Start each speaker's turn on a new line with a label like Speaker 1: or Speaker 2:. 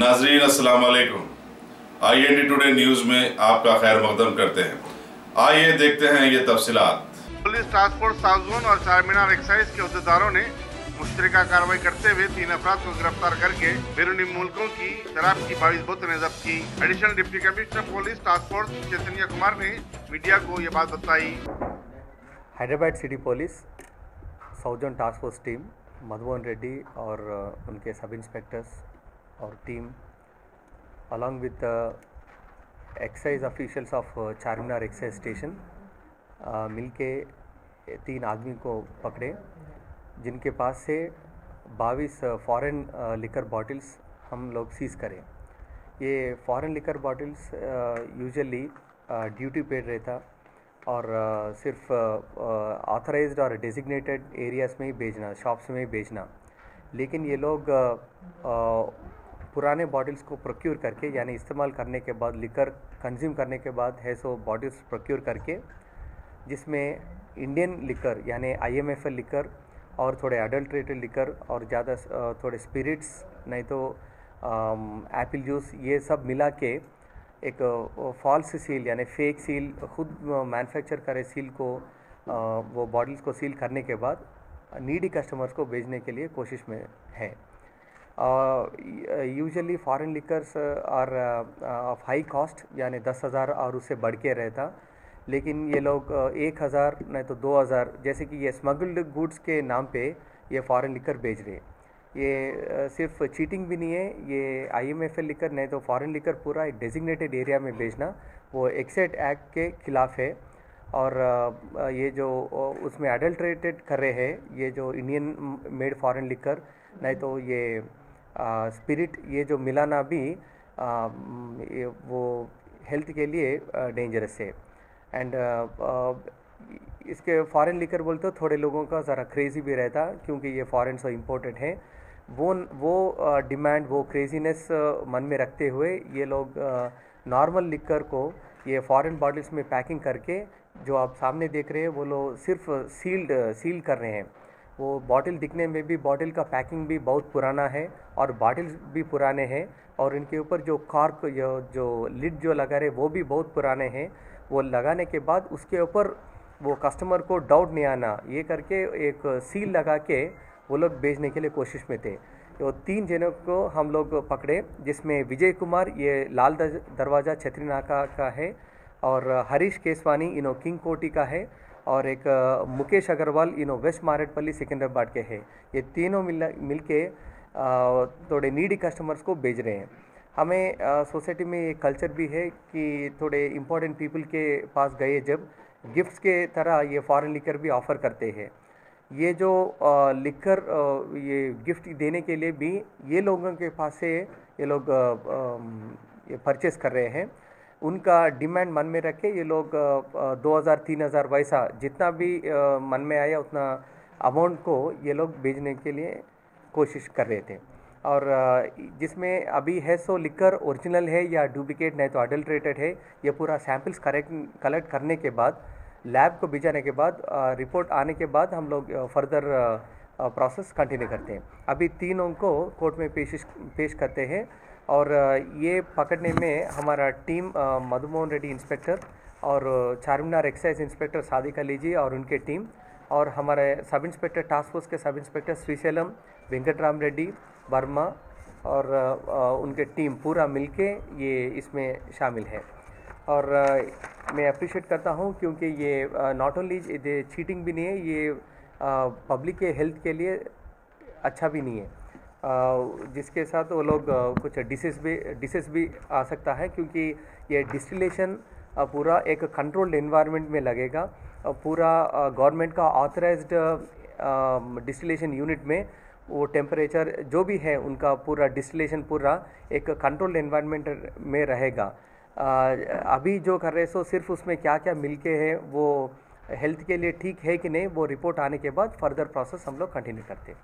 Speaker 1: नाजरीन अस्सलाम वालेकुम। IND टुडे न्यूज़ में आपका खैर मकदम करते हैं। आइए देखते हैं ये तफसीलात।
Speaker 2: Police task force south zone और चारमीनार एक्साइज के अहदेदारों ने मुश्तरका कार्रवाई करते हुए 3 अफराद को गिरफ्तार करके बैरूनी मुल्कों की शराब की 22 बोतलें जब्त की। Additional deputy commissioner police task force Chaitanya Kumar ने मीडिया को ये बात बताई।
Speaker 3: Hyderabad city police south zone task force team Madhumohan Reddy और उनके सब इंस्पेक्टर्स और team along with the excise officials of Charminar excise station मिलके 3 आदमी को पकड़े, जिनके पास से 22 फॉरेन लिकर बॉटल्स हम लोग सीज़ करें। ये foreign liquor bottles usually duty paid रहता और सिर्फ ऑथराइज्ड और डेजिग्नेटेड एरियाज़ में ही बेचना, शॉप्स में ही बेचना। लेकिन ये लोग पुराने बॉटल्स को प्रोक्योर करके, यानी इस्तेमाल करने के बाद, लिकर कंज्यूम करने के बाद है सो बॉटल्स प्रोक्योर करके, जिसमें इंडियन लिकर यानी IMFL लिकर और थोड़े अडल्ट्रेटेड लिकर और ज़्यादा थोड़े स्पिरिट्स, नहीं तो एप्पल जूस, ये सब मिला के एक फॉल्स सील यानी फेक सील, खुद मैन्युफैक्चर करे सील को, वो बॉटल्स को सील करने के बाद नीडी कस्टमर्स को भेजने के लिए कोशिश में है। Usually foreign liquors are of high cost, यानी 10,000 और उससे बढ़ के रहता। लेकिन ये लोग 1,000 नहीं तो 2,000, जैसे कि ये स्मगल्ड गुड्स के नाम पे ये फॉरेन लिकर बेच रहे। ये सिर्फ चीटिंग भी नहीं है, ये IMFL लिकर नहीं तो फॉरेन लिकर पूरा एक डेजिग्नेटेड एरिया में बेचना वो एक्साइज एक्ट के खिलाफ है। और ये जो उसमें अडल्ट्रेटेड कर रहे हैं, ये जो इंडियन मेड फॉरेन लिकर नहीं तो ये स्पिरिट, ये जो मिलाना भी ये वो हेल्थ के लिए डेंजरस है। एंड इसके फॉरेन लिकर बोलते तो थोड़े लोगों का ज़रा क्रेज़ी भी रहता, क्योंकि ये फॉरेन से इम्पोर्टेड है। वो डिमांड, वो क्रेजीनेस मन में रखते हुए ये लोग नॉर्मल लिकर को ये फॉरेन बॉटल्स में पैकिंग करके, जो आप सामने देख रहे हैं, वो लोग सिर्फ सील कर रहे हैं। वो बॉटल दिखने में भी, बॉटल का पैकिंग भी बहुत पुराना है और बॉटल्स भी पुराने हैं, और इनके ऊपर जो कॉर्क, जो लिड जो लगा रहे वो भी बहुत पुराने हैं। वो लगाने के बाद उसके ऊपर वो कस्टमर को डाउट नहीं आना, ये करके एक सील लगा के वो लोग बेचने के लिए कोशिश में थे। तो 3 जनों को हम लोग पकड़े, जिसमें विजय कुमार, ये लाल दरवाज़ा छतरी नाका का है, और हरीश केसवानी इनो किंग कोटी का है, और एक मुकेश अग्रवाल इनो वेस्ट मारेडपल्ली सिकंदराबाद के हैं। ये तीनों मिलके थोड़े नीडी कस्टमर्स को भेज रहे हैं। हमें सोसाइटी में ये कल्चर भी है कि थोड़े इम्पोर्टेंट पीपल के पास गए जब, गिफ्ट्स के तरह ये फॉरेन लिकर भी ऑफ़र करते हैं। ये जो लिकर ये गिफ्ट देने के लिए भी ये लोगों के पास से ये लोग ये परचेस कर रहे हैं। उनका डिमांड मन में रख के ये लोग 2,000-3,000 वैसा जितना भी मन में आया उतना अमाउंट को ये लोग भेजने के लिए कोशिश कर रहे थे। और जिसमें अभी है सो लिकर ओरिजिनल है या डुप्लिकेट नहीं तो अडल्ट्रेटेड है, ये पूरा सैंपल्स कलेक्ट करने के बाद, लैब को भेजाने के बाद, रिपोर्ट आने के बाद हम लोग फर्दर प्रोसेस कंटिन्यू करते हैं। अभी तीनों को कोर्ट में पेश करते हैं। और ये पकड़ने में हमारा टीम मधुमोहन रेड्डी इंस्पेक्टर और चारमीनार एक्साइज इंस्पेक्टर सादिक अली जी और उनके टीम, और हमारे सब इंस्पेक्टर टास्क फोर्स के सब इंस्पेक्टर श्रीशैलम, वेंकटराम रेड्डी, वर्मा और उनके टीम पूरा मिलके ये इसमें शामिल है। और मैं अप्रिशिएट करता हूँ, क्योंकि ये नॉट ओनली चीटिंग भी नहीं है, ये पब्लिक के हेल्थ के लिए अच्छा भी नहीं है, जिसके साथ वो लोग कुछ डिसीज़ भी आ सकता है, क्योंकि ये डिस्टिलेशन पूरा एक कंट्रोल्ड एनवायरनमेंट में लगेगा। पूरा गवर्नमेंट का ऑथराइज्ड डिस्टिलेशन यूनिट में वो टेम्परेचर जो भी है उनका पूरा डिस्टिलेशन पूरा एक कंट्रोल्ड एनवायरनमेंट में रहेगा। अभी जो कर रहे सो सिर्फ उसमें क्या क्या मिलके है, वो हेल्थ के लिए ठीक है कि नहीं, वो रिपोर्ट आने के बाद फर्दर प्रोसेस हम लोग कंटिन्यू करते हैं।